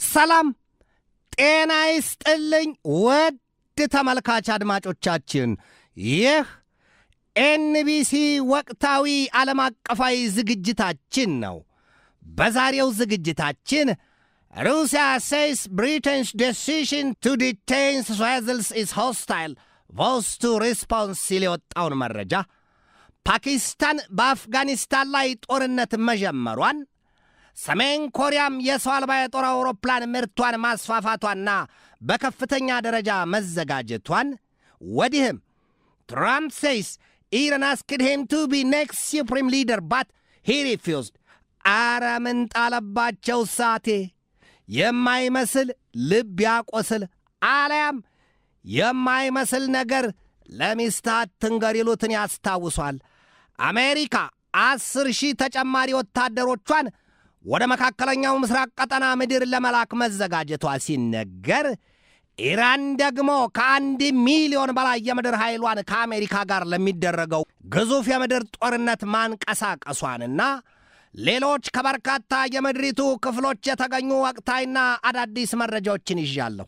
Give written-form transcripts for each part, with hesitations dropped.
ሰላም ጤና ይስጥልኝ ውድ ተመልካች አድማጮቻችን ይህ ኤንቢሲ ወቅታዊ ዓለም አቀፋዊ ዝግጅታችን ነው። በዛሬው ዝግጅታችን Russia says Britain's decision to detain Swazels is hostile vows to response ሲል የወጣውን መረጃ፣ ፓኪስታን በአፍጋኒስታን ላይ ጦርነት መጀመሯን፣ ሰሜን ኮሪያም የሰው አልባ የጦር አውሮፕላን ምርቷን ማስፋፋቷና በከፍተኛ ደረጃ መዘጋጀቷን፣ ወዲህም Trump says Iran asked him to be next supreme leader but he refused። አረ ምን ጣለባቸው ሳቴ! የማይመስል ልብ ያቆስል አለያም የማይመስል ነገር ለሚስታት ትንገር ይሉትን ያስታውሷል። አሜሪካ 10,000 ተጨማሪ ወታደሮቿን ወደ መካከለኛው ምስራቅ ቀጠና ምድር ለመላክ መዘጋጀቷ ሲነገር፣ ኢራን ደግሞ ከ1 ሚሊዮን በላይ የምድር ኃይሏን ከአሜሪካ ጋር ለሚደረገው ግዙፍ የምድር ጦርነት ማንቀሳቀሷንና ሌሎች ከበርካታ የምድሪቱ ክፍሎች የተገኙ ወቅታዊና አዳዲስ መረጃዎችን ይዣለሁ።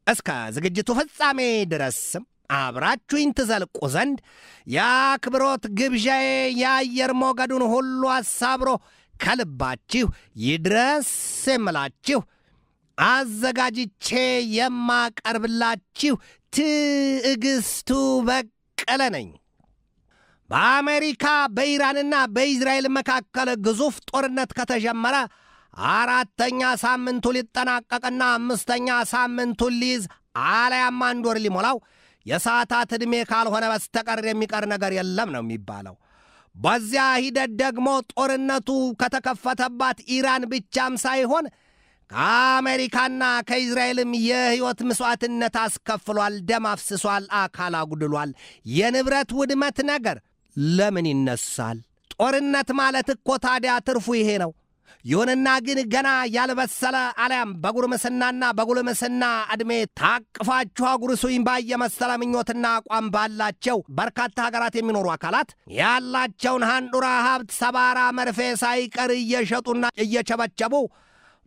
እስከ ዝግጅቱ ፍጻሜ ድረስም አብራችሁኝ ትዘልቁ ዘንድ የአክብሮት ግብዣዬ የአየር ሞገዱን ሁሉ አሳብሮ ከልባችሁ ይድረስ የምላችሁ አዘጋጅቼ የማቀርብላችሁ ትዕግስቱ በቀለ ነኝ። በአሜሪካ በኢራንና በእስራኤል መካከል ግዙፍ ጦርነት ከተጀመረ 4ኛ ሳምንቱ ሊጠናቀቅና 5ኛ ሳምንቱን ሊይዝ አለያም 1 ወር ሊሞላው የሰዓታት ዕድሜ ካልሆነ በስተቀር የሚቀር ነገር የለም ነው የሚባለው። በዚያ ሂደት ደግሞ ጦርነቱ ከተከፈተባት ኢራን ብቻም ሳይሆን ከአሜሪካና ከእስራኤልም የሕይወት መስዋዕትነት አስከፍሏል፣ ደም አፍስሷል፣ አካል አጉድሏል። የንብረት ውድመት ነገር ለምን ይነሳል? ጦርነት ማለት እኮ ታዲያ ትርፉ ይሄ ነው። ይሁንና ግን ገና ያልበሰለ አለያም በጉርምስናና በጉልምስና ዕድሜ ታቅፋችሁ አጉርሱኝ ባየመሰለ ምኞትና አቋም ባላቸው በርካታ ሀገራት የሚኖሩ አካላት ያላቸውን ሃንዱራ ሀብት ሰባራ መርፌ ሳይቀር እየሸጡና እየቸበቸቡ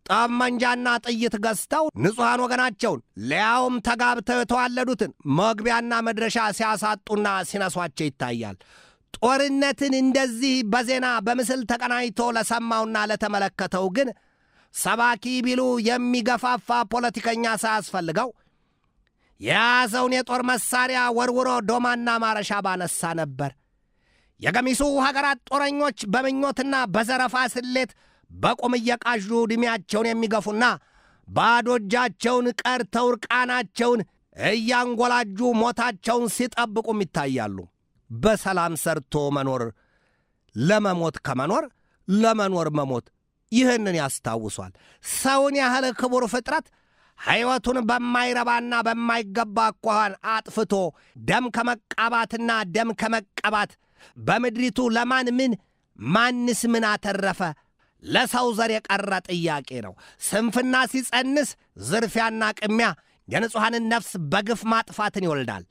ጠመንጃና ጥይት ገዝተው ንጹሐን ወገናቸውን ሊያውም ተጋብተው የተዋለዱትን መግቢያና መድረሻ ሲያሳጡና ሲነሷቸው ይታያል። ጦርነትን እንደዚህ በዜና በምስል ተቀናይቶ ለሰማውና ለተመለከተው ግን ሰባኪ ቢሉ የሚገፋፋ ፖለቲከኛ ሳያስፈልገው የያዘውን የጦር መሳሪያ ወርውሮ ዶማና ማረሻ ባነሳ ነበር። የገሚሱ ሀገራት ጦረኞች በምኞትና በዘረፋ ስሌት በቁም እየቃዡ ዕድሜያቸውን የሚገፉና ባዶ እጃቸውን ቀርተው ርቃናቸውን እያንጎላጁ ሞታቸውን ሲጠብቁም ይታያሉ። በሰላም ሰርቶ መኖር ለመሞት ከመኖር ለመኖር መሞት ይህንን ያስታውሷል። ሰውን ያህል ክቡር ፍጥረት ሕይወቱን በማይረባና በማይገባ አኳኋን አጥፍቶ ደም ከመቃባትና ደም ከመቀባት በምድሪቱ ለማን ምን ማንስ ምን አተረፈ? ለሰው ዘር የቀረ ጥያቄ ነው። ስንፍና ሲጸንስ ዝርፊያና ቅሚያ የንጹሐንን ነፍስ በግፍ ማጥፋትን ይወልዳል።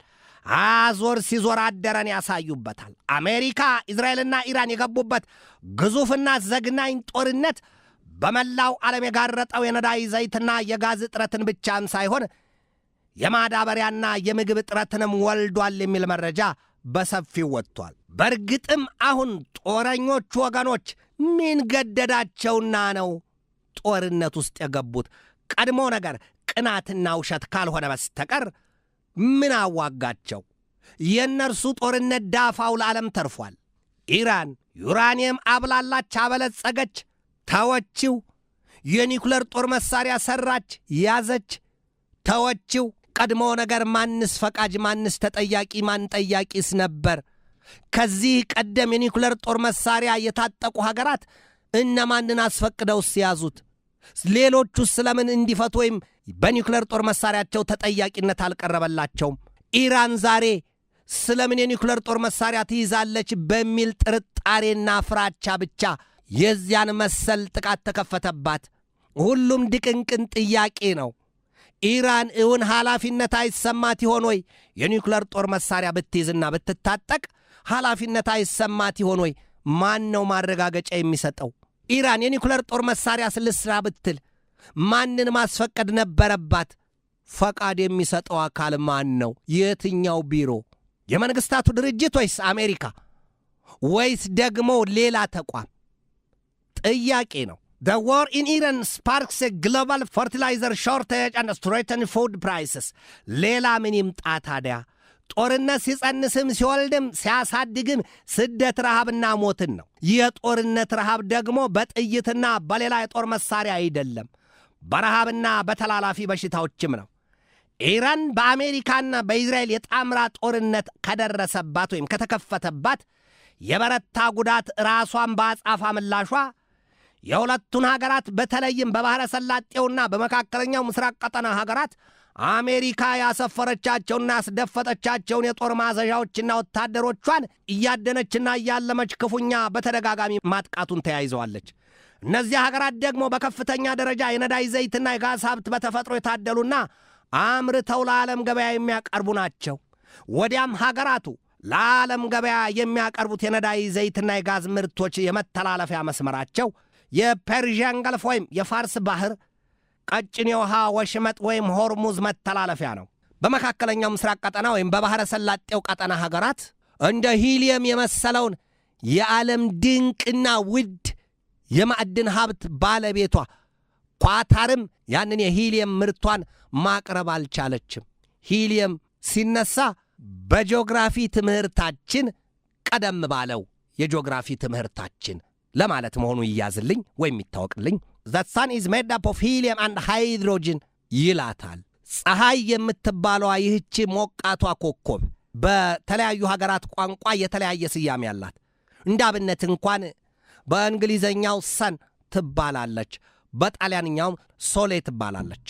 አዞር ሲዞር አደረን ያሳዩበታል። አሜሪካ እስራኤልና ኢራን የገቡበት ግዙፍና ዘግናኝ ጦርነት በመላው ዓለም የጋረጠው የነዳጅ ዘይትና የጋዝ እጥረትን ብቻም ሳይሆን የማዳበሪያና የምግብ እጥረትንም ወልዷል የሚል መረጃ በሰፊው ወጥቷል። በእርግጥም አሁን ጦረኞቹ ወገኖች ምን ገደዳቸውና ነው ጦርነት ውስጥ የገቡት? ቀድሞ ነገር ቅናትና ውሸት ካልሆነ በስተቀር ምን አዋጋቸው? የእነርሱ ጦርነት ዳፋው ለዓለም ተርፏል። ኢራን ዩራኒየም አብላላች፣ አበለጸገች፣ ተወችው። የኒኩለር ጦር መሳሪያ ሰራች፣ ያዘች፣ ተወችው። ቀድሞ ነገር ማንስ ፈቃጅ ማንስ ተጠያቂ ማን ጠያቂስ ነበር? ከዚህ ቀደም የኒኩለር ጦር መሳሪያ የታጠቁ ሀገራት እነማንን አስፈቅደው ሲያዙት? ሌሎቹስ ስለምን እንዲፈቱ ወይም በኒኩለር ጦር መሳሪያቸው ተጠያቂነት አልቀረበላቸውም? ኢራን ዛሬ ስለምን የኒኩለር ጦር መሳሪያ ትይዛለች በሚል ጥርጣሬና ፍራቻ ብቻ የዚያን መሰል ጥቃት ተከፈተባት? ሁሉም ድቅንቅን ጥያቄ ነው። ኢራን እውን ኃላፊነት አይሰማት ይሆን ወይ? የኒኩለር ጦር መሳሪያ ብትይዝና ብትታጠቅ ኃላፊነት አይሰማት ይሆን ወይ? ማን ነው ማረጋገጫ የሚሰጠው? ኢራን የኒኩለር ጦር መሳሪያ ስልስራ ብትል ማንን ማስፈቀድ ነበረባት? ፈቃድ የሚሰጠው አካል ማን ነው? የትኛው ቢሮ? የመንግስታቱ ድርጅት ወይስ አሜሪካ ወይስ ደግሞ ሌላ ተቋም? ጥያቄ ነው። The war in Iran sparks a global fertilizer shortage and threatened food prices. ሌላ ምን ይምጣ ታዲያ? ጦርነት ሲጸንስም ሲወልድም ሲያሳድግም ስደት ረሃብና ሞትን ነው። የጦርነት ረሃብ ደግሞ በጥይትና በሌላ የጦር መሳሪያ አይደለም፣ በረሃብና በተላላፊ በሽታዎችም ነው። ኢራን በአሜሪካና በእስራኤል የጣምራ ጦርነት ከደረሰባት ወይም ከተከፈተባት የበረታ ጉዳት ራሷን በአጻፋ ምላሿ የሁለቱን ሀገራት በተለይም በባህረ ሰላጤውና በመካከለኛው ምስራቅ ቀጠና ሀገራት አሜሪካ ያሰፈረቻቸውና ያስደፈጠቻቸውን የጦር ማዘዣዎችና ወታደሮቿን እያደነችና እያለመች ክፉኛ በተደጋጋሚ ማጥቃቱን ተያይዘዋለች። እነዚህ ሀገራት ደግሞ በከፍተኛ ደረጃ የነዳጅ ዘይትና የጋዝ ሀብት በተፈጥሮ የታደሉና አምርተው ለዓለም ገበያ የሚያቀርቡ ናቸው። ወዲያም ሀገራቱ ለዓለም ገበያ የሚያቀርቡት የነዳጅ ዘይትና የጋዝ ምርቶች የመተላለፊያ መስመራቸው የፐርዥያን ገልፍ ወይም የፋርስ ባህር ቀጭን የውሃ ወሽመጥ ወይም ሆርሙዝ መተላለፊያ ነው። በመካከለኛው ምስራቅ ቀጠና ወይም በባህረ ሰላጤው ቀጠና ሀገራት እንደ ሂሊየም የመሰለውን የዓለም ድንቅና ውድ የማዕድን ሀብት ባለቤቷ ኳታርም ያንን የሂሊየም ምርቷን ማቅረብ አልቻለችም። ሂሊየም ሲነሳ በጂኦግራፊ ትምህርታችን ቀደም ባለው የጂኦግራፊ ትምህርታችን ለማለት መሆኑ ይያዝልኝ ወይም ይታወቅልኝ። The sun is made up of helium and hydrogen ይላታል። ፀሐይ የምትባለዋ ይህች ሞቃቷ ኮከብ በተለያዩ ሀገራት ቋንቋ የተለያየ ስያሜ ያላት። እንዳብነት እንኳን በእንግሊዘኛው ሰን ትባላለች፣ በጣሊያንኛው ሶሌ ትባላለች።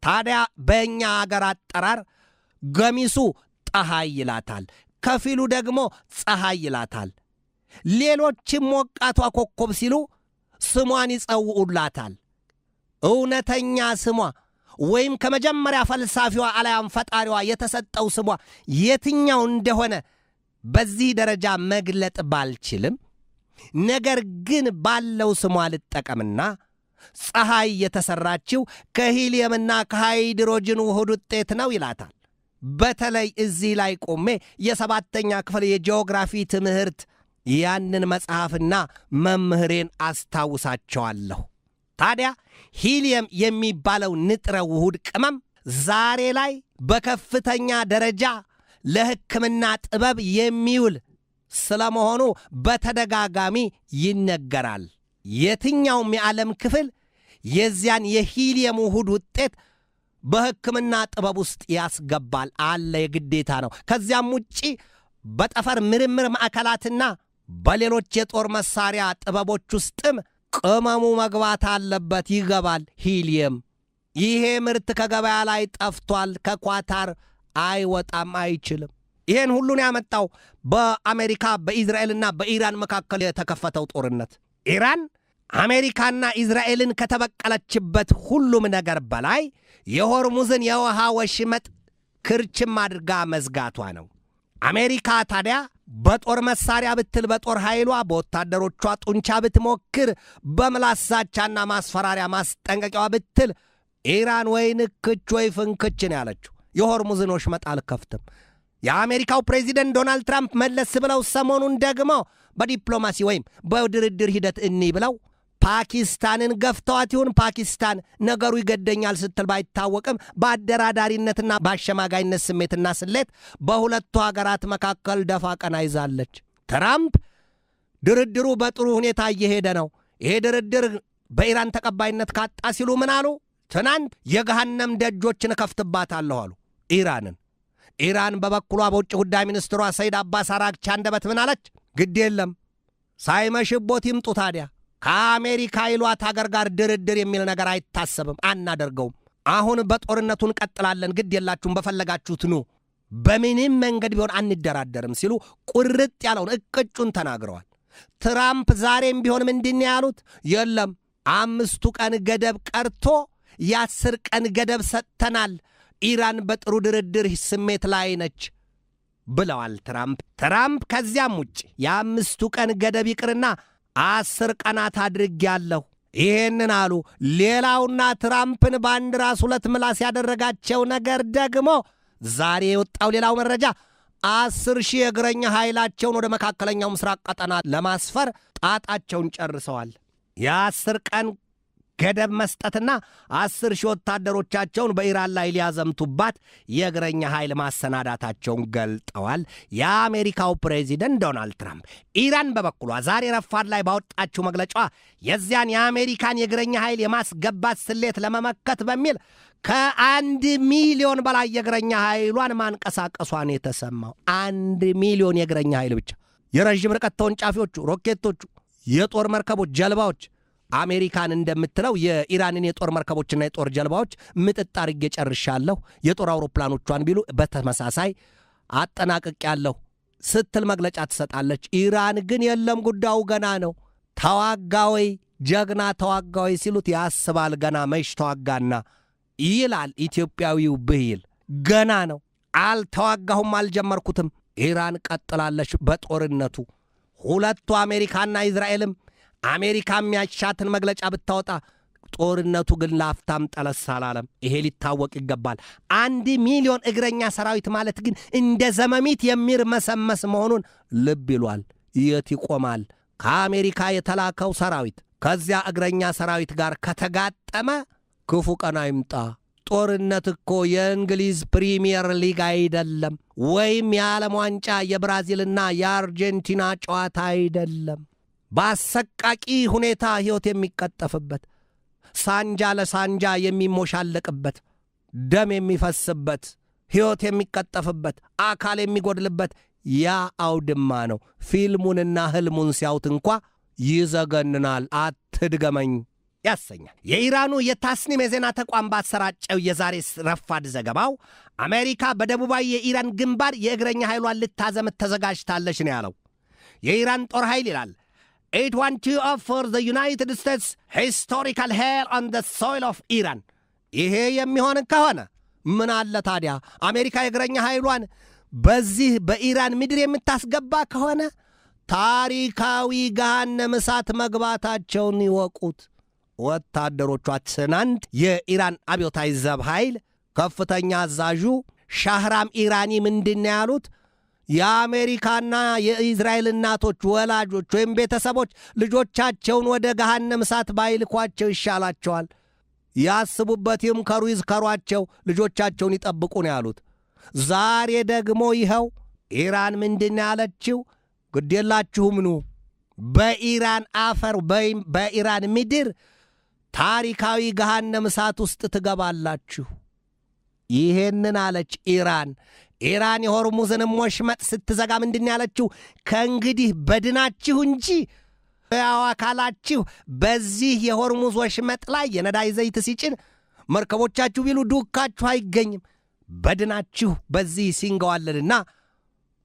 ታዲያ በእኛ ሀገር አጠራር ገሚሱ ፀሐይ ይላታል፣ ከፊሉ ደግሞ ፀሐይ ይላታል። ሌሎችም ሞቃቷ ኮከብ ሲሉ ስሟን ይጸውዑላታል። እውነተኛ ስሟ ወይም ከመጀመሪያ ፈልሳፊዋ አልያም ፈጣሪዋ የተሰጠው ስሟ የትኛው እንደሆነ በዚህ ደረጃ መግለጥ ባልችልም፣ ነገር ግን ባለው ስሟ ልጠቀምና ፀሐይ የተሰራችው ከሂሊየምና ከሃይድሮጅን ውህድ ውጤት ነው ይላታል። በተለይ እዚህ ላይ ቆሜ የሰባተኛ ክፍል የጂኦግራፊ ትምህርት ያንን መጽሐፍና መምህሬን አስታውሳቸዋለሁ። ታዲያ ሂሊየም የሚባለው ንጥረ ውሁድ ቅመም ዛሬ ላይ በከፍተኛ ደረጃ ለሕክምና ጥበብ የሚውል ስለመሆኑ በተደጋጋሚ ይነገራል። የትኛውም የዓለም ክፍል የዚያን የሂሊየም ውሁድ ውጤት በሕክምና ጥበብ ውስጥ ያስገባል አለ፣ የግዴታ ነው። ከዚያም ውጪ በጠፈር ምርምር ማዕከላትና በሌሎች የጦር መሳሪያ ጥበቦች ውስጥም ቅመሙ መግባት አለበት፣ ይገባል ሂሊየም። ይሄ ምርት ከገበያ ላይ ጠፍቷል፣ ከኳታር አይወጣም፣ አይችልም። ይሄን ሁሉን ያመጣው በአሜሪካ በእስራኤልና በኢራን መካከል የተከፈተው ጦርነት። ኢራን አሜሪካና እስራኤልን ከተበቀለችበት ሁሉም ነገር በላይ የሆርሙዝን የውሃ ወሽመጥ ክርችም አድርጋ መዝጋቷ ነው። አሜሪካ ታዲያ በጦር መሳሪያ ብትል በጦር ኃይሏ በወታደሮቿ ጡንቻ ብትሞክር በምላስ ዛቻና ማስፈራሪያ ማስጠንቀቂያዋ ብትል ኢራን ወይ ንክች ወይ ፍንክች ነው ያለችው። የሆርሙዝን ወሽመጥ አልከፍትም። የአሜሪካው ፕሬዚደንት ዶናልድ ትራምፕ መለስ ብለው ሰሞኑን ደግሞ በዲፕሎማሲ ወይም በድርድር ሂደት እኒ ብለው ፓኪስታንን ገፍተዋት ይሁን ፓኪስታን ነገሩ ይገደኛል ስትል ባይታወቅም በአደራዳሪነትና በአሸማጋይነት ስሜትና ስሌት በሁለቱ ሀገራት መካከል ደፋ ቀና ይዛለች። ትራምፕ ድርድሩ በጥሩ ሁኔታ እየሄደ ነው፣ ይሄ ድርድር በኢራን ተቀባይነት ካጣ ሲሉ ምን አሉ? ትናንት የገሃነም ደጆችን እከፍትባታለሁ አሉ ኢራንን። ኢራን በበኩሏ በውጭ ጉዳይ ሚኒስትሯ ሰይድ አባስ አራግቺ አንደበት ምን አለች? ግድ የለም ሳይመሽቦት ይምጡ፣ ታዲያ ከአሜሪካ ይሏት ሀገር ጋር ድርድር የሚል ነገር አይታሰብም፣ አናደርገውም። አሁን በጦርነቱን ቀጥላለን፣ ግድ የላችሁም፣ በፈለጋችሁት ኑ፣ በምንም መንገድ ቢሆን አንደራደርም ሲሉ ቁርጥ ያለውን እቅጩን ተናግረዋል። ትራምፕ ዛሬም ቢሆን ምንድን ያሉት? የለም 5 ቀን ገደብ ቀርቶ የ10 ቀን ገደብ ሰጥተናል፣ ኢራን በጥሩ ድርድር ስሜት ላይ ነች ብለዋል ትራምፕ። ከዚያም ውጭ የ5 ቀን ገደብ ይቅርና 10 ቀናት አድርጌያለሁ። ይሄንን አሉ። ሌላውና ትራምፕን በአንድ ራስ ሁለት ምላስ ያደረጋቸው ነገር ደግሞ ዛሬ የወጣው ሌላው መረጃ 10,000 የእግረኛ ኃይላቸውን ወደ መካከለኛው ምስራቅ ቀጠና ለማስፈር ጣጣቸውን ጨርሰዋል። የ10 ቀን ገደብ መስጠትና 10,000 ወታደሮቻቸውን በኢራን ላይ ሊያዘምቱባት የእግረኛ ኃይል ማሰናዳታቸውን ገልጠዋል። የአሜሪካው ፕሬዚደንት ዶናልድ ትራምፕ ኢራን በበኩሏ ዛሬ ረፋድ ላይ ባወጣችው መግለጫዋ የዚያን የአሜሪካን የእግረኛ ኃይል የማስገባት ስሌት ለመመከት በሚል ከ1 ሚሊዮን በላይ የእግረኛ ኃይሏን ማንቀሳቀሷን የተሰማው 1 ሚሊዮን የእግረኛ ኃይል ብቻ። የረዥም ርቀት ተወንጫፊዎቹ፣ ሮኬቶቹ፣ የጦር መርከቦች፣ ጀልባዎች አሜሪካን እንደምትለው የኢራንን የጦር መርከቦችና የጦር ጀልባዎች ምጥጥ አድርጌ ጨርሻለሁ፣ የጦር አውሮፕላኖቿን ቢሉ በተመሳሳይ አጠናቅቄያለሁ ስትል መግለጫ ትሰጣለች። ኢራን ግን የለም ጉዳዩ ገና ነው፣ ተዋጋወይ ጀግና ተዋጋወይ ሲሉት ያስባል ገና መሽ ተዋጋና ይላል ኢትዮጵያዊው ብሂል። ገና ነው፣ አልተዋጋሁም፣ አልጀመርኩትም። ኢራን ቀጥላለች በጦርነቱ። ሁለቱ አሜሪካና እስራኤልም አሜሪካ የሚያሻትን መግለጫ ብታወጣ ጦርነቱ ግን ላፍታም ጠለስ አላለም። ይሄ ሊታወቅ ይገባል። 1 ሚሊዮን እግረኛ ሰራዊት ማለት ግን እንደ ዘመሚት የሚርመሰመስ መሆኑን ልብ ይሏል። የት ይቆማል? ከአሜሪካ የተላከው ሰራዊት ከዚያ እግረኛ ሰራዊት ጋር ከተጋጠመ ክፉ ቀን አይምጣ። ጦርነት እኮ የእንግሊዝ ፕሪሚየር ሊግ አይደለም፣ ወይም የዓለም ዋንጫ የብራዚልና የአርጀንቲና ጨዋታ አይደለም። በአሰቃቂ ሁኔታ ሕይወት የሚቀጠፍበት፣ ሳንጃ ለሳንጃ የሚሞሻለቅበት፣ ደም የሚፈስበት፣ ሕይወት የሚቀጠፍበት፣ አካል የሚጎድልበት ያ አውድማ ነው። ፊልሙንና ህልሙን ሲያዩት እንኳ ይዘገንናል። አትድገመኝ ያሰኛል። የኢራኑ የታስኒም የዜና ተቋም ባሰራጨው የዛሬ ረፋድ ዘገባው አሜሪካ በደቡባዊ የኢራን ግንባር የእግረኛ ኃይሏን ልታዘምት ተዘጋጅታለች ነው ያለው። የኢራን ጦር ኃይል ይላል It want to offer the United States historical hair on the soil of Iran. ይሄ የሚሆን ከሆነ ምን አለ ታዲያ አሜሪካ የእግረኛ ኃይሏን በዚህ በኢራን ምድር የምታስገባ ከሆነ ታሪካዊ ገሃነመ እሳት መግባታቸውን ይወቁት። ወታደሮቿ ትናንት የኢራን አብዮታዊ ዘብ ኃይል ከፍተኛ አዛዡ ሻህራም ኢራኒ ምንድን ነው ያሉት? የአሜሪካና የእስራኤል እናቶች ወላጆች ወይም ቤተሰቦች ልጆቻቸውን ወደ ገሃነመ እሳት ባይልኳቸው ይሻላቸዋል። ያስቡበት፣ ይምከሩ፣ ይዝከሯቸው፣ ልጆቻቸውን ይጠብቁ ነው ያሉት። ዛሬ ደግሞ ይኸው ኢራን ምንድን ያለችው? ግዴላችሁም ኑ በኢራን አፈር በኢራን ምድር ታሪካዊ ገሃነመ እሳት ውስጥ ትገባላችሁ። ይሄንን አለች ኢራን። ኢራን የሆርሙዝንም ወሽመጥ ስትዘጋ ምንድን ያለችው? ከእንግዲህ በድናችሁ እንጂ ያው አካላችሁ በዚህ የሆርሙዝ ወሽመጥ ላይ የነዳጅ ዘይት ሲጭን መርከቦቻችሁ ቢሉ ዱካችሁ አይገኝም። በድናችሁ በዚህ ሲንገዋለልና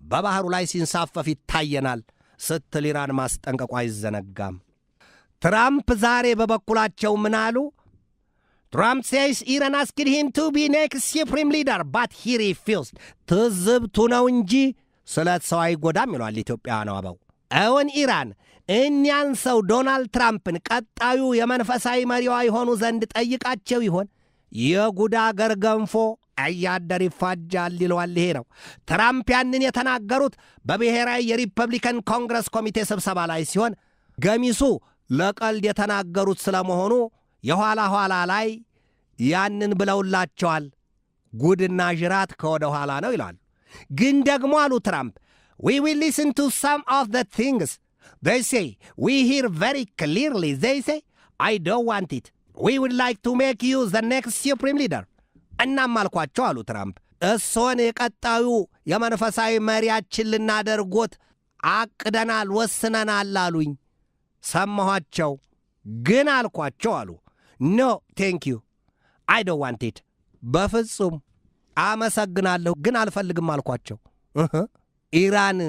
በባህሩ ላይ ሲንሳፈፍ ይታየናል ስትል ኢራን ማስጠንቀቋ አይዘነጋም። ትራምፕ ዛሬ በበኩላቸው ምን አሉ? Trump says Iran asked him to be next supreme leader, but he refused. ትዝብቱ ነው እንጂ ስለት ሰው አይጎዳም ይሏል ኢትዮጵያ ነው አበው። አሁን ኢራን እኛን ሰው ዶናልድ ትራምፕን ቀጣዩ የመንፈሳዊ መሪዋ ይሆኑ ዘንድ ጠይቃቸው ይሆን? የጉዳ አገር ገንፎ አያደር ይፋጃል ይለዋል። ይሄ ነው ትራምፕ ያንን የተናገሩት በብሔራዊ የሪፐብሊካን ኮንግረስ ኮሚቴ ስብሰባ ላይ ሲሆን ገሚሱ ለቀልድ የተናገሩት ስለመሆኑ የኋላ ኋላ ላይ ያንን ብለውላቸዋል። ጉድና ጅራት ከወደ ኋላ ነው ይላል። ግን ደግሞ አሉ ትራምፕ we will listen to some of the things they say, we hear very clearly they say I don't want it, we would like to make you the next supreme leader. እናም አልኳቸው አሉ ትራምፕ እሶን የቀጣዩ የመንፈሳዊ መሪያችን ልናደርጎት አቅደናል፣ ወስነናል አሉኝ። ሰማኋቸው ግን አልኳቸው አሉ no thank you I don't want it, በፍጹም አመሰግናለሁ ግን አልፈልግም አልኳቸው። ኢራን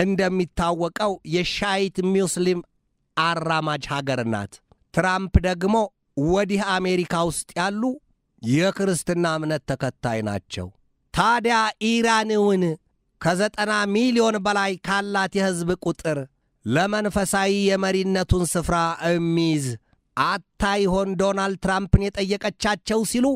እንደሚታወቀው የሻይት ሙስሊም አራማጅ ሀገር ናት። ትራምፕ ደግሞ ወዲህ አሜሪካ ውስጥ ያሉ የክርስትና እምነት ተከታይ ናቸው። ታዲያ ኢራንን ከ90 ሚሊዮን በላይ ካላት የህዝብ ቁጥር ለመንፈሳዊ የመሪነቱን ስፍራ እሚይዝ አታ ይሆን ዶናልድ ትራምፕን የጠየቀቻቸው ሲሉ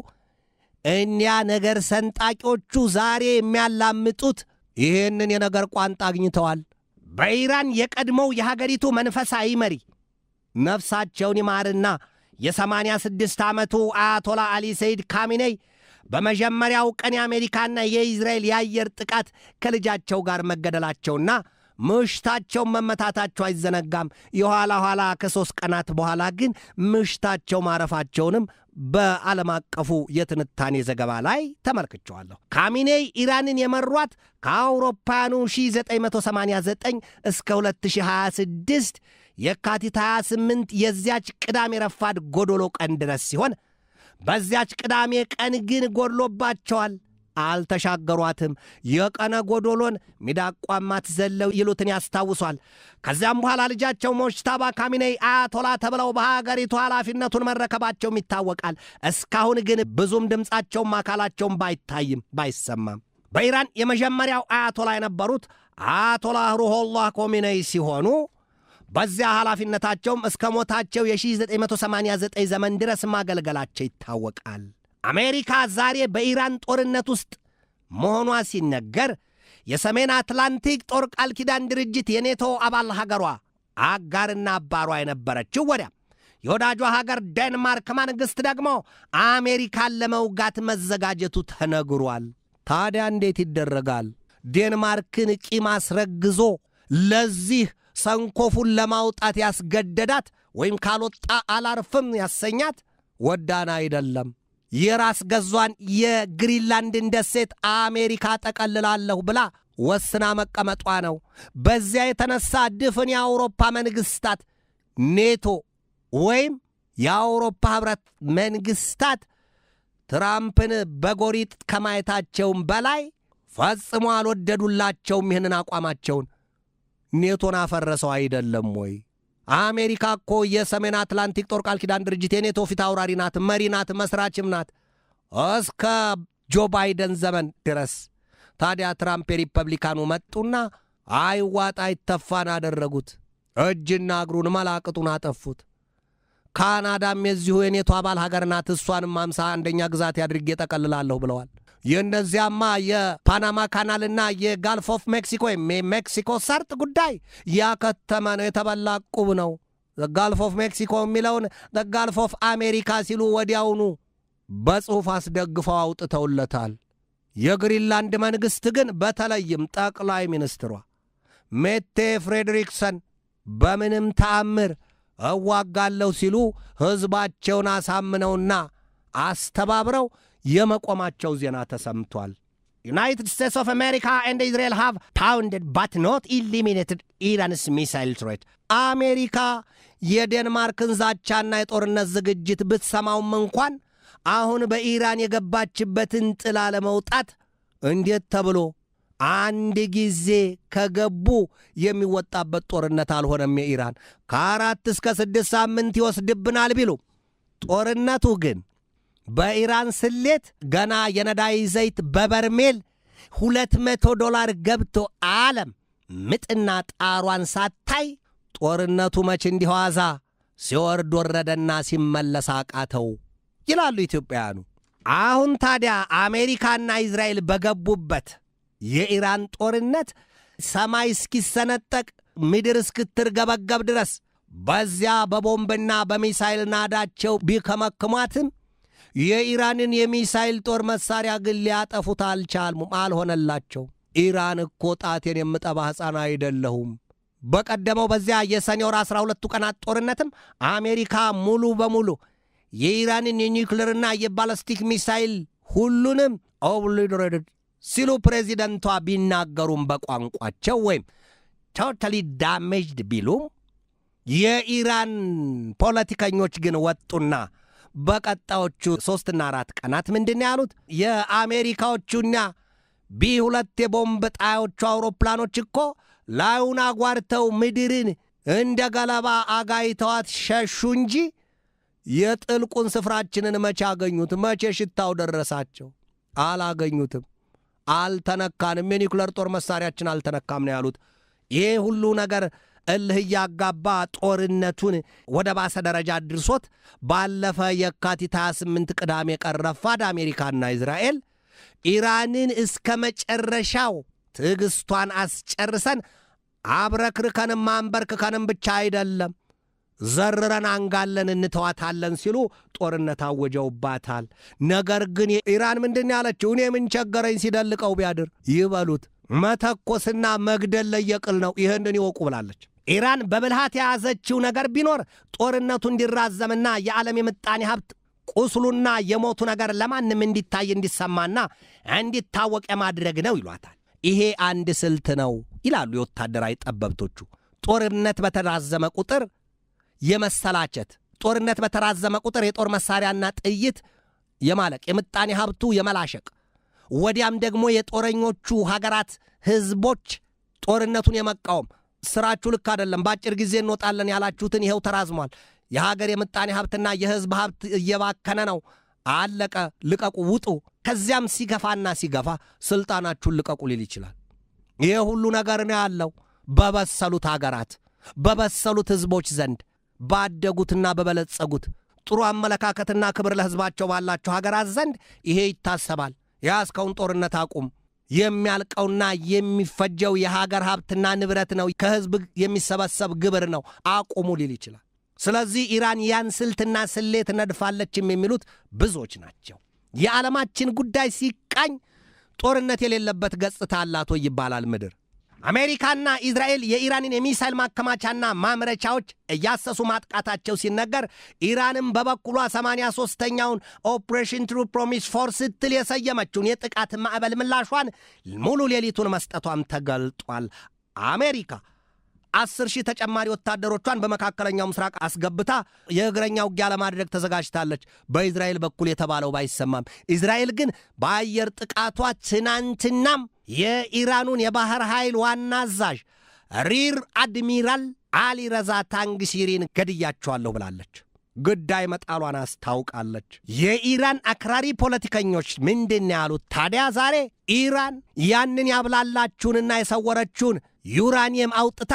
እኒያ ነገር ሰንጣቂዎቹ ዛሬ የሚያላምጡት ይህንን የነገር ቋንጣ አግኝተዋል። በኢራን የቀድሞው የሀገሪቱ መንፈሳዊ መሪ ነፍሳቸውን ይማርና የ86 ዓመቱ አያቶላ አሊ ሰይድ ካሚኔይ በመጀመሪያው ቀን የአሜሪካና የእስራኤል የአየር ጥቃት ከልጃቸው ጋር መገደላቸውና ምሽታቸው መመታታቸው አይዘነጋም። የኋላ ኋላ ከ3 ቀናት በኋላ ግን ምሽታቸው ማረፋቸውንም በዓለም አቀፉ የትንታኔ ዘገባ ላይ ተመልክቻለሁ። ካሚኔይ ኢራንን የመሯት ከአውሮፓውያኑ 1989 እስከ 2026 የካቲት 28 የዚያች ቅዳሜ ረፋድ ጎዶሎ ቀን ድረስ ሲሆን በዚያች ቅዳሜ ቀን ግን ጎድሎባቸዋል፣ አልተሻገሯትም። የቀነ ጎዶሎን ሚዳቋማት ዘለው ይሉትን ያስታውሷል። ከዚያም በኋላ ልጃቸው ሞጅታባ ካሚኔይ አያቶላ ተብለው በሀገሪቱ ኃላፊነቱን መረከባቸውም ይታወቃል። እስካሁን ግን ብዙም ድምፃቸውም አካላቸውም ባይሰማም በኢራን የመጀመሪያው አያቶላ የነበሩት አያቶላ ሩሆላህ ኮሚኔይ ሲሆኑ በዚያ ኃላፊነታቸውም እስከ ሞታቸው የ1989 ዘመን ድረስ ማገልገላቸው ይታወቃል። አሜሪካ ዛሬ በኢራን ጦርነት ውስጥ መሆኗ ሲነገር የሰሜን አትላንቲክ ጦር ቃል ኪዳን ድርጅት የኔቶ አባል ሀገሯ አጋርና አባሯ የነበረችው ወዲያም የወዳጇ ሀገር ዴንማርክ መንግሥት ደግሞ አሜሪካን ለመውጋት መዘጋጀቱ ተነግሯል። ታዲያ እንዴት ይደረጋል? ዴንማርክን ቂም አስረግዞ ለዚህ ሰንኮፉን ለማውጣት ያስገደዳት ወይም ካልወጣ አላርፍም ያሰኛት ወዳና አይደለም። የራስ ገዟን የግሪንላንድን ደሴት አሜሪካ ጠቀልላለሁ ብላ ወስና መቀመጧ ነው። በዚያ የተነሳ ድፍን የአውሮፓ መንግስታት ኔቶ ወይም የአውሮፓ ህብረት መንግስታት ትራምፕን በጎሪጥ ከማየታቸውም በላይ ፈጽሞ አልወደዱላቸውም ይህንን አቋማቸውን። ኔቶን አፈረሰው አይደለም ወይ? አሜሪካ እኮ የሰሜን አትላንቲክ ጦር ቃል ኪዳን ድርጅት የኔቶ ፊት አውራሪ ናት፣ መሪ ናት፣ መስራችም ናት እስከ ጆ ባይደን ዘመን ድረስ። ታዲያ ትራምፕ የሪፐብሊካኑ መጡና አይዋጣ አይተፋን አደረጉት። እጅና እግሩን መላቅጡን አጠፉት። ካናዳም የዚሁ የኔቶ አባል ሀገር ናት፣ እሷንም 51ኛ ግዛት ያድርጌ ጠቀልላለሁ ብለዋል። የእነዚያማ የፓናማ ካናልና የጋልፍ ኦፍ ሜክሲኮ ወይም የሜክሲኮ ሰርጥ ጉዳይ ያከተመ ነው፣ የተበላ ቁብ ነው። ጋልፍ ኦፍ ሜክሲኮ የሚለውን ጋልፍ ኦፍ አሜሪካ ሲሉ ወዲያውኑ በጽሑፍ አስደግፈው አውጥተውለታል። የግሪንላንድ መንግሥት ግን በተለይም ጠቅላይ ሚኒስትሯ ሜቴ ፍሬድሪክሰን በምንም ተአምር እዋጋለሁ ሲሉ ሕዝባቸውን አሳምነውና አስተባብረው የመቆማቸው ዜና ተሰምቷል። United States of America and Israel have pounded but not eliminated Iran's missile threat. አሜሪካ የዴንማርክን ዛቻና የጦርነት ዝግጅት ብትሰማውም እንኳን አሁን በኢራን የገባችበትን ጥላ ለመውጣት እንዴት ተብሎ አንድ ጊዜ ከገቡ የሚወጣበት ጦርነት አልሆነም። የኢራን ከ4 እስከ 6 ሳምንት ይወስድብናል ቢሉ ጦርነቱ ግን በኢራን ስሌት ገና የነዳይ ዘይት በበርሜል $200 ገብቶ ዓለም ምጥና ጣሯን ሳታይ ጦርነቱ መች እንዲዋዛ ሲወርድ ወረደና ሲመለስ አቃተው ይላሉ ኢትዮጵያውያኑ። አሁን ታዲያ አሜሪካና እስራኤል በገቡበት የኢራን ጦርነት ሰማይ እስኪሰነጠቅ ምድር እስክትርገበገብ ድረስ በዚያ በቦምብና በሚሳይል ናዳቸው ቢከመክሟትም የኢራንን የሚሳይል ጦር መሳሪያ ግን ሊያጠፉት አልሆነላቸው። ኢራን እኮ ጣቴን የምጠባ ሕፃን አይደለሁም። በቀደመው በዚያ የሰኔ ወር 12 ቀናት ጦርነትም አሜሪካ ሙሉ በሙሉ የኢራንን የኒውክሌርና የባላስቲክ ሚሳይል ሁሉንም ኦብሊትሬትድ ሲሉ ፕሬዚደንቷ ቢናገሩም በቋንቋቸው ወይም ቶታሊ ዳሜጅድ ቢሉም የኢራን ፖለቲከኞች ግን ወጡና በቀጣዮቹ 3 እና 4 ቀናት ምንድን ያሉት? የአሜሪካዎቹና ቢ2 የቦምብ ጣዮቹ አውሮፕላኖች እኮ ላዩን አጓርተው ምድርን እንደ ገለባ አጋይተዋት ሸሹ እንጂ የጥልቁን ስፍራችንን መቼ አገኙት? መቼ ሽታው ደረሳቸው? አላገኙትም። አልተነካንም፣ የኒውክሌር ጦር መሳሪያችን አልተነካም ነው ያሉት። ይሄ ሁሉ ነገር እልህ ያጋባ ጦርነቱን ወደ ባሰ ደረጃ አድርሶት ባለፈ የካቲት 28 ቅዳሜ ቀረፋድ አሜሪካና እስራኤል ኢራንን እስከ መጨረሻው ትዕግስቷን አስጨርሰን አብረክርከንም አንበርክከንም ብቻ አይደለም ዘርረን አንጋለን እንተዋታለን ሲሉ ጦርነት አወጀውባታል። ነገር ግን ኢራን ምንድን ያለችው? እኔ ምን ቸገረኝ ሲደልቀው ቢያድር ይበሉት፣ መተኮስና መግደል ለየቅል ነው፣ ይህንን ይወቁ ብላለች። ኢራን በብልሃት የያዘችው ነገር ቢኖር ጦርነቱ እንዲራዘምና የዓለም የምጣኔ ሀብት ቁስሉና የሞቱ ነገር ለማንም እንዲታይ እንዲሰማና እንዲታወቅ ማድረግ ነው ይሏታል። ይሄ አንድ ስልት ነው ይላሉ የወታደራዊ ጠበብቶቹ። ጦርነት በተራዘመ ቁጥር የመሰላቸት፣ ጦርነት በተራዘመ ቁጥር የጦር መሳሪያና ጥይት የማለቅ፣ የምጣኔ ሀብቱ የመላሸቅ፣ ወዲያም ደግሞ የጦረኞቹ ሀገራት ህዝቦች ጦርነቱን የመቃወም ስራችሁ ልክ አይደለም፣ በአጭር ጊዜ እንወጣለን ያላችሁትን ይሄው ተራዝሟል፣ የሀገር የምጣኔ ሀብትና የህዝብ ሀብት እየባከነ ነው፣ አለቀ፣ ልቀቁ፣ ውጡ። ከዚያም ሲገፋና ሲገፋ ስልጣናችሁን ልቀቁ ሊል ይችላል። ይሄ ሁሉ ነገር ነው ያለው በበሰሉት ሀገራት፣ በበሰሉት ህዝቦች ዘንድ፣ ባደጉትና በበለጸጉት ጥሩ አመለካከትና ክብር ለህዝባቸው ባላቸው ሀገራት ዘንድ ይሄ ይታሰባል። ያስከውን ጦርነት አቁም፣ የሚያልቀውና የሚፈጀው የሀገር ሀብትና ንብረት ነው፣ ከህዝብ የሚሰበሰብ ግብር ነው፣ አቁሙ ሊል ይችላል። ስለዚህ ኢራን ያን ስልትና ስሌት ነድፋለችም የሚሉት ብዙዎች ናቸው። የዓለማችን ጉዳይ ሲቃኝ ጦርነት የሌለበት ገጽታ አላት ወይ ይባላል ምድር። አሜሪካና እስራኤል የኢራንን የሚሳይል ማከማቻና ማምረቻዎች እያሰሱ ማጥቃታቸው ሲነገር ኢራንም በበኩሏ 83ኛውን ኦፕሬሽን ትሩ ፕሮሚስ ፎርስ ስትል የሰየመችውን የጥቃት ማዕበል ምላሿን ሙሉ ሌሊቱን መስጠቷም ተገልጧል። አሜሪካ 10,000 ተጨማሪ ወታደሮቿን በመካከለኛው ምስራቅ አስገብታ የእግረኛ ውጊያ ለማድረግ ተዘጋጅታለች። በእስራኤል በኩል የተባለው ባይሰማም እስራኤል ግን በአየር ጥቃቷ ትናንትናም የኢራኑን የባህር ኃይል ዋና አዛዥ ሪር አድሚራል አሊ ረዛ ታንግሲሪን ገድያቸዋለሁ ብላለች። ጉዳይ መጣሏን አስታውቃለች። የኢራን አክራሪ ፖለቲከኞች ምንድን ያሉት ታዲያ ዛሬ ኢራን ያንን ያብላላችሁንና የሰወረችውን ዩራኒየም አውጥታ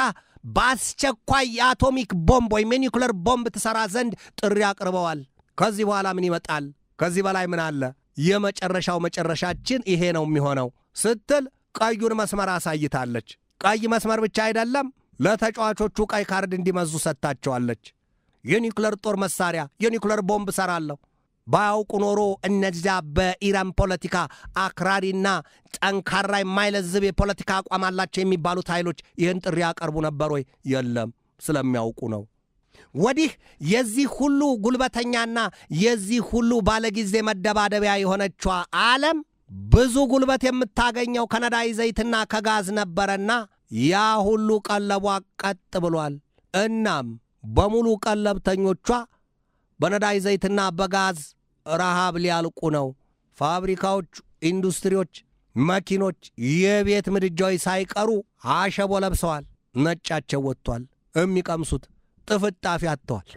በአስቸኳይ የአቶሚክ ቦምብ ወይም የኒውክለር ቦምብ ትሰራ ዘንድ ጥሪ አቅርበዋል። ከዚህ በኋላ ምን ይመጣል? ከዚህ በላይ ምን አለ? የመጨረሻው መጨረሻችን ይሄ ነው የሚሆነው ስትል ቀዩን መስመር አሳይታለች። ቀይ መስመር ብቻ አይደለም፣ ለተጫዋቾቹ ቀይ ካርድ እንዲመዙ ሰጥታቸዋለች። የኒውክለር ጦር መሳሪያ፣ የኒውክለር ቦምብ ሰራለሁ ባያውቁ ኖሮ እነዚያ በኢራን ፖለቲካ አክራሪና ጠንካራ የማይለዝብ የፖለቲካ አቋም አላቸው የሚባሉት ኃይሎች ይህን ጥሪ ያቀርቡ ነበር ወይ? የለም፣ ስለሚያውቁ ነው። ወዲህ የዚህ ሁሉ ጉልበተኛና የዚህ ሁሉ ባለጊዜ መደባደቢያ የሆነችዋ ዓለም ብዙ ጉልበት የምታገኘው ከነዳጅ ዘይትና ከጋዝ ነበረና ያ ሁሉ ቀለቧ ቀጥ ብሏል። እናም በሙሉ ቀለብተኞቿ በነዳጅ ዘይትና በጋዝ ረሃብ ሊያልቁ ነው። ፋብሪካዎች፣ ኢንዱስትሪዎች፣ መኪኖች፣ የቤት ምድጃዎች ሳይቀሩ አሸቦ ለብሰዋል። ነጫቸው ወጥቷል። የሚቀምሱት ጥፍጣፊ አጥተዋል።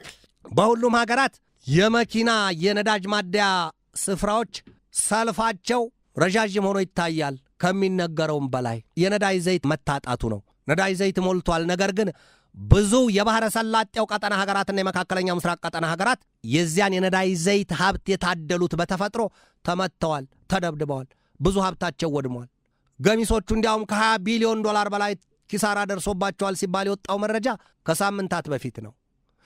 በሁሉም ሀገራት የመኪና የነዳጅ ማደያ ስፍራዎች ሰልፋቸው ረጃጅም ሆኖ ይታያል። ከሚነገረውም በላይ የነዳጅ ዘይት መታጣቱ ነው። ነዳጅ ዘይት ሞልቷል። ነገር ግን ብዙ የባህረ ሰላጤው ቀጠና ሀገራትና የመካከለኛው ምስራቅ ቀጠና ሀገራት የዚያን የነዳጅ ዘይት ሀብት የታደሉት በተፈጥሮ ተመተዋል፣ ተደብድበዋል፣ ብዙ ሀብታቸው ወድሟል። ገሚሶቹ እንዲያውም ከ20 ቢሊዮን ዶላር በላይ ኪሳራ ደርሶባቸዋል ሲባል የወጣው መረጃ ከሳምንታት በፊት ነው።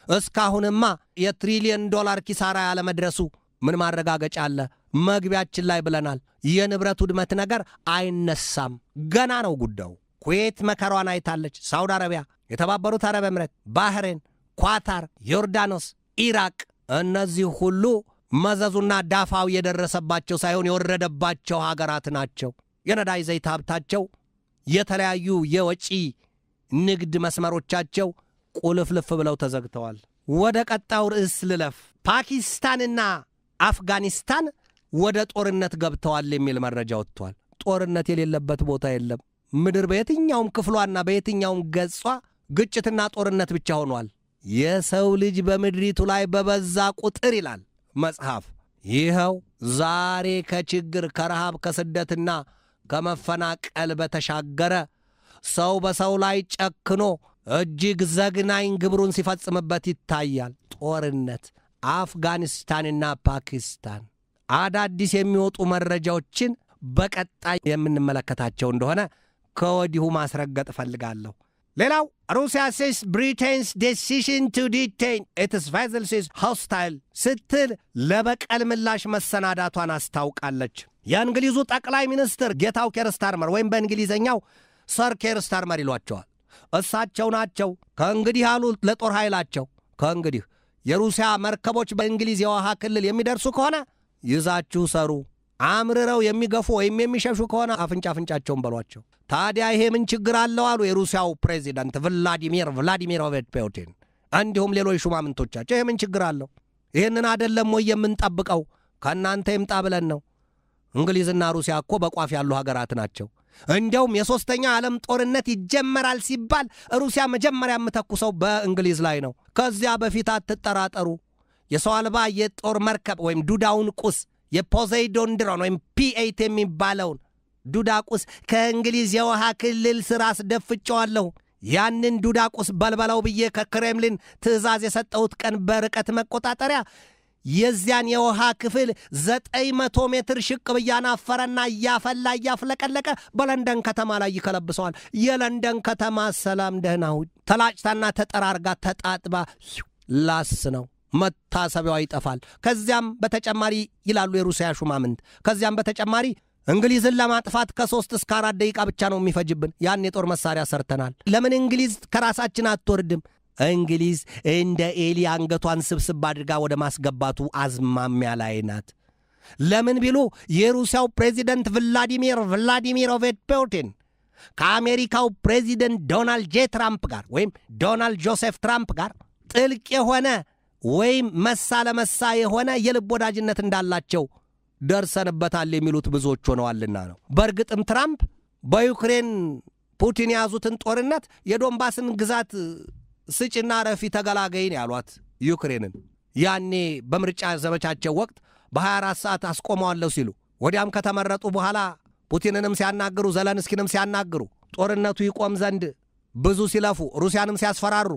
እስካሁንማ የትሪሊየን ዶላር ኪሳራ ያለመድረሱ ምን ማረጋገጫ አለ? መግቢያችን ላይ ብለናል። የንብረት ውድመት ነገር አይነሳም፣ ገና ነው ጉዳዩ። ኩዌት መከሯን አይታለች። ሳውዲ አረቢያ፣ የተባበሩት አረብ ኤምሬት፣ ባህሬን፣ ኳታር፣ ዮርዳኖስ፣ ኢራቅ፣ እነዚህ ሁሉ መዘዙና ዳፋው የደረሰባቸው ሳይሆን የወረደባቸው ሀገራት ናቸው። የነዳጅ ዘይት ሀብታቸው፣ የተለያዩ የወጪ ንግድ መስመሮቻቸው ቁልፍልፍ ብለው ተዘግተዋል። ወደ ቀጣው ርዕስ ልለፍ። ፓኪስታንና አፍጋኒስታን ወደ ጦርነት ገብተዋል የሚል መረጃ ወጥቷል። ጦርነት የሌለበት ቦታ የለም። ምድር በየትኛውም ክፍሏና በየትኛውም ገጿ ግጭትና ጦርነት ብቻ ሆኗል። የሰው ልጅ በምድሪቱ ላይ በበዛ ቁጥር ይላል መጽሐፍ፣ ይኸው ዛሬ ከችግር ከረሃብ ከስደትና ከመፈናቀል በተሻገረ ሰው በሰው ላይ ጨክኖ እጅግ ዘግናኝ ግብሩን ሲፈጽምበት ይታያል። ጦርነት አፍጋኒስታንና ፓኪስታን አዳዲስ የሚወጡ መረጃዎችን በቀጣይ የምንመለከታቸው እንደሆነ ከወዲሁ ማስረገጥ እፈልጋለሁ። ሌላው ሩሲያ says Britain's decision to detain its vessels is hostile ስትል ለበቀል ምላሽ መሰናዳቷን አስታውቃለች። የእንግሊዙ ጠቅላይ ሚኒስትር ጌታው ኬር ስታርመር ወይም በእንግሊዘኛው ሰር ኬር ስታርመር ይሏቸዋል። እሳቸው ናቸው ከእንግዲህ ያሉ ለጦር ኃይላቸው ከእንግዲህ የሩሲያ መርከቦች በእንግሊዝ የውሃ ክልል የሚደርሱ ከሆነ ይዛችሁ ሰሩ፣ አምርረው የሚገፉ ወይም የሚሸሹ ከሆነ አፍንጫቸውን በሏቸው። ታዲያ ይሄ ምን ችግር አለው አሉ የሩሲያው ፕሬዚዳንት ቭላዲሚሮቪች ፑቲን እንዲሁም ሌሎች ሹማምንቶቻቸው። ይሄ ምን ችግር አለው? ይህንን አይደለም ወይ የምንጠብቀው? ከእናንተ ይምጣ ብለን ነው። እንግሊዝና ሩሲያ እኮ በቋፍ ያሉ ሀገራት ናቸው። እንዲያውም የሶስተኛው ዓለም ጦርነት ይጀመራል ሲባል ሩሲያ መጀመሪያ የምተኩሰው በእንግሊዝ ላይ ነው። ከዚያ በፊት አትጠራጠሩ። የሰው አልባ የጦር መርከብ ወይም ዱዳውን ቁስ የፖሴይዶን ድሮን ወይም P8 የሚባለውን ዱዳ ቁስ ከእንግሊዝ የውሃ ክልል ስር አስደፍጨዋለሁ። ያንን ዱዳ ቁስ በልበላው ብዬ ከክሬምሊን ትዕዛዝ የሰጠሁት ቀን በርቀት መቆጣጠሪያ የዚያን የውሃ ክፍል 900 ሜትር ሽቅብ እያናፈረና እያፈላ እያፍለቀለቀ በለንደን ከተማ ላይ ይከለብሰዋል። የለንደን ከተማ ሰላም ደህናው ተላጭታና ተጠራርጋ ተጣጥባ ላስ ነው። መታሰቢያው ይጠፋል። ከዚያም በተጨማሪ ይላሉ የሩሲያ ሹማምንት፣ ከዚያም በተጨማሪ እንግሊዝን ለማጥፋት ከ3 እስከ 4 ደቂቃ ብቻ ነው የሚፈጅብን። ያን የጦር መሳሪያ ሰርተናል። ለምን እንግሊዝ ከራሳችን አትወርድም? እንግሊዝ እንደ ኤሊ አንገቷን ስብስብ አድርጋ ወደ ማስገባቱ አዝማሚያ ላይ ናት። ለምን ቢሉ የሩሲያው ፕሬዚደንት ቭላዲሚሮቪች ፑቲን ከአሜሪካው ፕሬዚደንት ዶናልድ ጄ ትራምፕ ጋር ወይም ዶናልድ ጆሴፍ ትራምፕ ጋር ጥልቅ የሆነ ወይም መሳ ለመሳ የሆነ የልብ ወዳጅነት እንዳላቸው ደርሰንበታል የሚሉት ብዙዎች ሆነዋልና ነው። በእርግጥም ትራምፕ በዩክሬን ፑቲን የያዙትን ጦርነት የዶንባስን ግዛት ስጭና ረፊ ተገላገይን ያሏት ዩክሬንን ያኔ በምርጫ ዘመቻቸው ወቅት በ24 ሰዓት አስቆመዋለሁ ሲሉ ወዲያም ከተመረጡ በኋላ ፑቲንንም ሲያናግሩ ዘለንስኪንም ሲያናግሩ ጦርነቱ ይቆም ዘንድ ብዙ ሲለፉ ሩሲያንም ሲያስፈራሩ